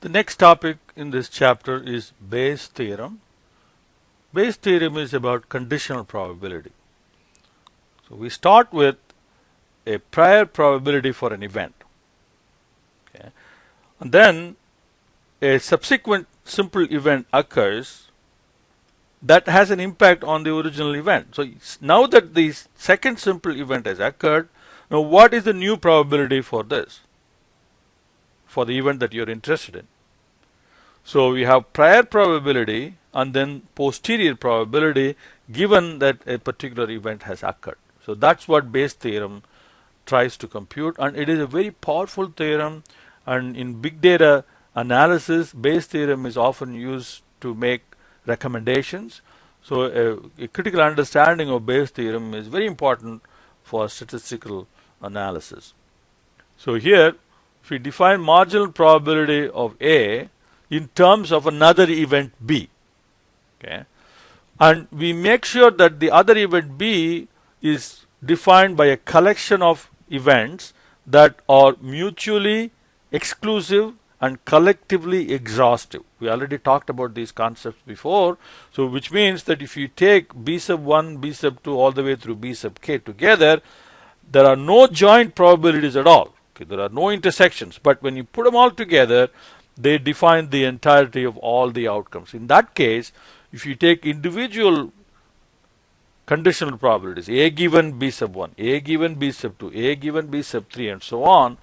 The next topic in this chapter is Bayes' theorem. Bayes' theorem is about conditional probability. So we start with a prior probability for an event. Okay. And then a subsequent simple event occurs that has an impact on the original event. So now that the second simple event has occurred, now what is the new probability for this? For the event that you're interested in. So we have prior probability and then posterior probability given that a particular event has occurred. So that's what Bayes' theorem tries to compute, and it is a very powerful theorem, and in big data analysis Bayes' theorem is often used to make recommendations. So a critical understanding of Bayes' theorem is very important for statistical analysis. So here if we define marginal probability of A in terms of another event B, okay, and we make sure that the other event B is defined by a collection of events that are mutually exclusive and collectively exhaustive. We already talked about these concepts before. So which means that if you take B sub 1, B sub 2 all the way through B sub k together, there are no joint probabilities at all. Okay, there are no intersections, but when you put them all together, they define the entirety of all the outcomes. In that case, if you take individual conditional probabilities, A given B sub 1, A given B sub 2, A given B sub 3, and so on,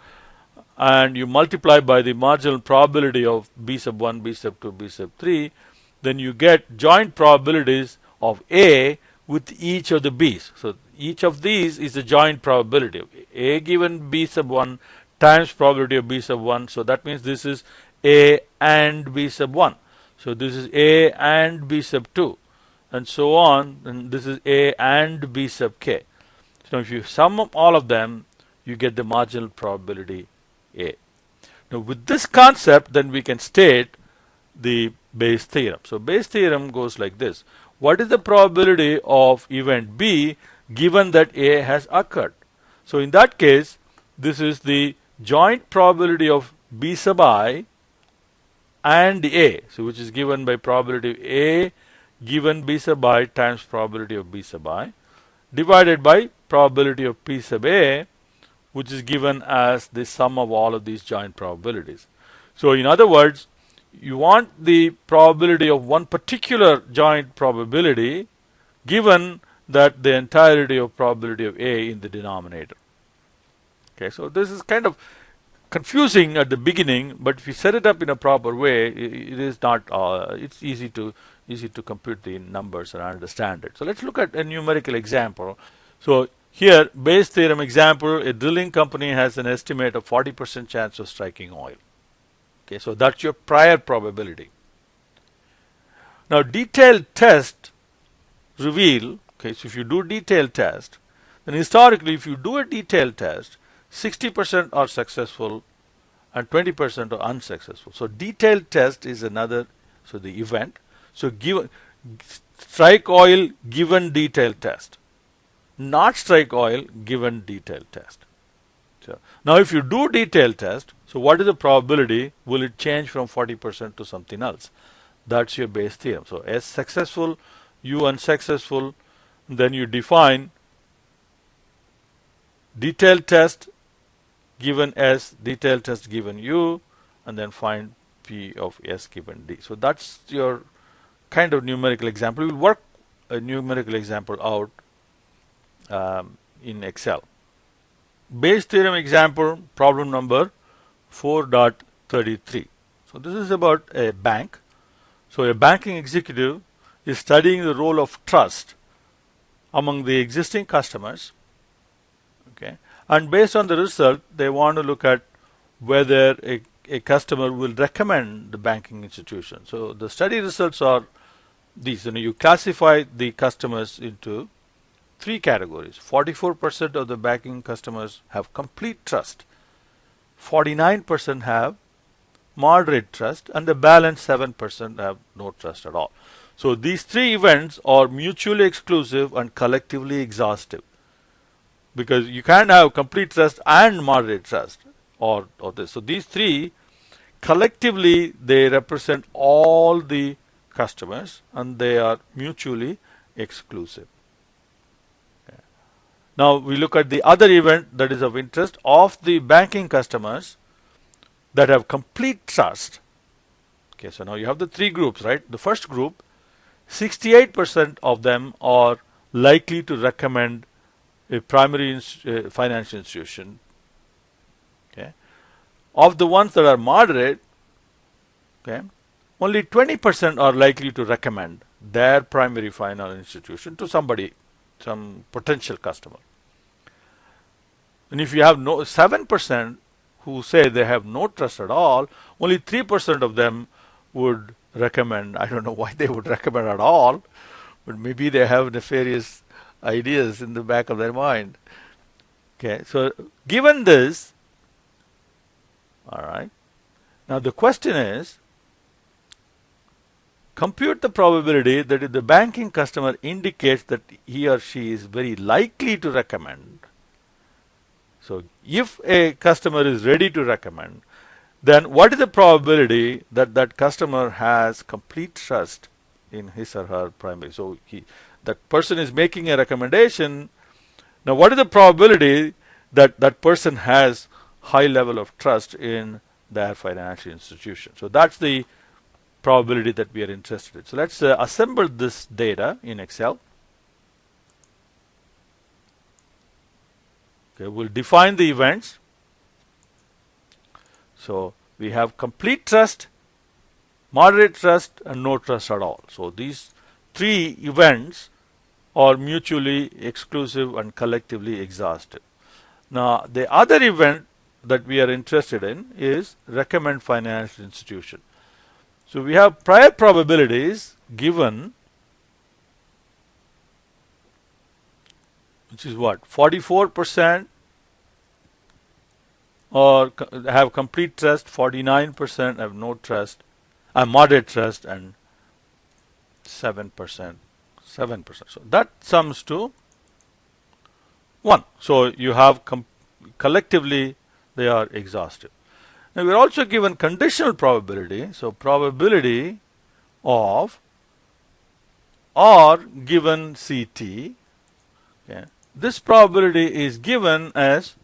and you multiply by the marginal probability of B sub 1, B sub 2, B sub 3, then you get joint probabilities of A with each of the B's. So each of these is a joint probability. A given B sub 1 times probability of B sub 1. So that means this is A and B sub 1. So this is A and B sub 2. And so on. And this is A and B sub k. So if you sum up all of them, you get the marginal probability A. Now with this concept, then we can state the Bayes' theorem. So Bayes' theorem goes like this. What is the probability of event B given that A has occurred? So in that case, this is the joint probability of B sub I and A, so which is given by probability of A given B sub I times probability of B sub I divided by probability of P sub A, which is given as the sum of all of these joint probabilities. So in other words, you want the probability of one particular joint probability given that the entirety of probability of A in the denominator. Okay, so this is kind of confusing at the beginning, but if you set it up in a proper way, it is not. It's easy to compute the numbers and understand it. So let's look at a numerical example. So here, Bayes' theorem example: a drilling company has an estimate of 40% chance of striking oil. Okay, so that's your prior probability. Now, detailed test reveal. Okay, so if you do detailed test, then historically, if you do a detailed test, 60% are successful and 20% are unsuccessful. So detailed test is another, so the event. So give strike oil given detailed test, not strike oil given detailed test. So now if you do detailed test, so what is the probability? Will it change from 40% to something else? That's your Bayes' theorem. So S successful, U unsuccessful, then you define detailed test given S, detailed test given U, and then find P of S given D. So that's your kind of numerical example. We'll work a numerical example out in Excel. Bayes' theorem example, problem number 4.33. So this is about a bank. So a banking executive is studying the role of trust among the existing customers. Okay, and based on the result, they want to look at whether a customer will recommend the banking institution. So the study results are these. You classify the customers into three categories. 44% of the banking customers have complete trust, 49% have moderate trust, and the balance 7% have no trust at all. So these three events are mutually exclusive and collectively exhaustive, because you can't have complete trust and moderate trust or this. So these three collectively they represent all the customers and they are mutually exclusive. Okay. Now we look at the other event that is of interest of the banking customers that have complete trust. Okay, so now you have the three groups, right? The first group, 68% of them are likely to recommend a primary financial institution. Okay. Of the ones that are moderate, okay, only 20% are likely to recommend their primary financial institution to somebody, some potential customer. And if you have 7% who say they have no trust at all, only 3% of them would recommend. I don't know why they would recommend at all, but maybe they have nefarious ideas in the back of their mind. Okay, so given this, all right, now the question is, compute the probability that if the banking customer indicates that he or she is very likely to recommend. So if a customer is ready to recommend, then what is the probability that that customer has complete trust in his or her primary? So that person is making a recommendation. Now what is the probability that that person has high level of trust in their financial institution? So that's the probability that we are interested in. So let's assemble this data in Excel. Okay, we'll define the events. So we have complete trust, moderate trust, and no trust at all. So these three events are mutually exclusive and collectively exhaustive. Now the other event that we are interested in is recommend financial institution. So we have prior probabilities given, which is what, 44% or have complete trust, 49% have no trust, moderate trust, and 7%. So that sums to 1. So you have collectively they are exhaustive. Now we are also given conditional probability. So probability of R given CT. Okay. This probability is given as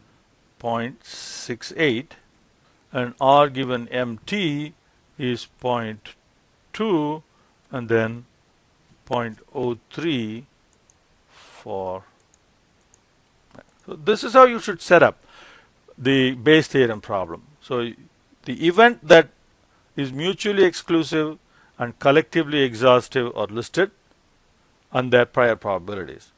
0.68 and R given MT is 0.2 and then 0.03 for. So this is how you should set up the Bayes theorem problem. So the event that is mutually exclusive and collectively exhaustive are listed and their prior probabilities.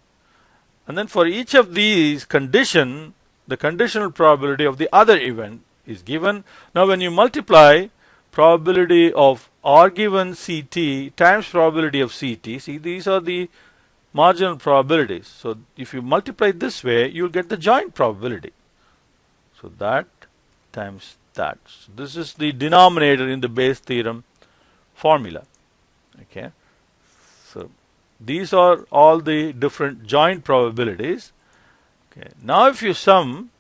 And then for each of these condition, the conditional probability of the other event is given. Now when you multiply probability of R given CT times probability of CT, see these are the marginal probabilities. So if you multiply this way, you'll get the joint probability. So that times that. So this is the denominator in the Bayes theorem formula. Okay. So these are all the different joint probabilities. Okay. Now if you sum,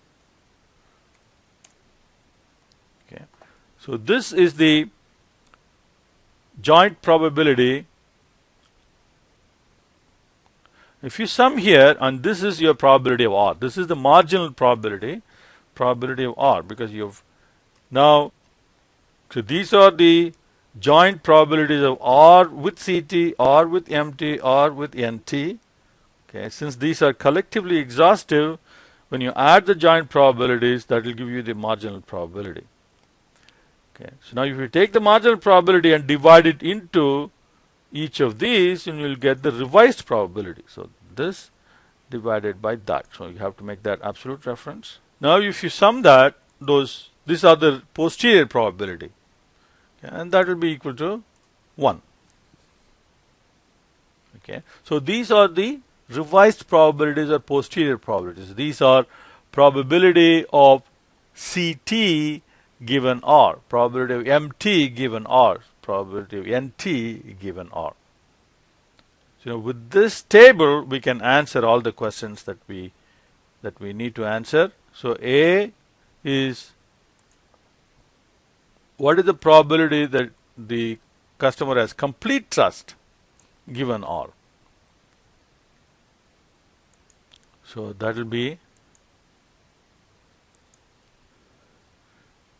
okay, so this is the joint probability. If you sum here, and this is your probability of R, this is the marginal probability of R, because you've now, so these are the joint probabilities of R with CT, R with MT, R with NT. Okay, since these are collectively exhaustive, when you add the joint probabilities, that will give you the marginal probability. Okay, so now if you take the marginal probability and divide it into each of these, and you'll get the revised probability. So this divided by that. So you have to make that absolute reference. Now if you sum that, these are the posterior probability. Okay, and that will be equal to 1. Okay, so these are the revised probabilities or posterior probabilities. These are probability of CT given R, probability of MT given R, probability of NT given R. So with this table, we can answer all the questions that we need to answer. So A is what is the probability that the customer has complete trust given R? So that will be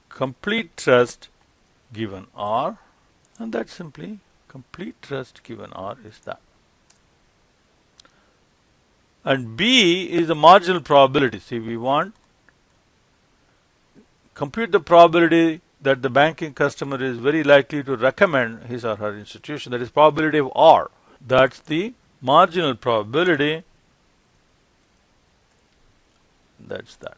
complete trust given R, and that's simply complete trust given R is that. And B is the marginal probability. See, we want compute the probability that the banking customer is very likely to recommend his or her institution. That is probability of R. That's the marginal probability. That's that.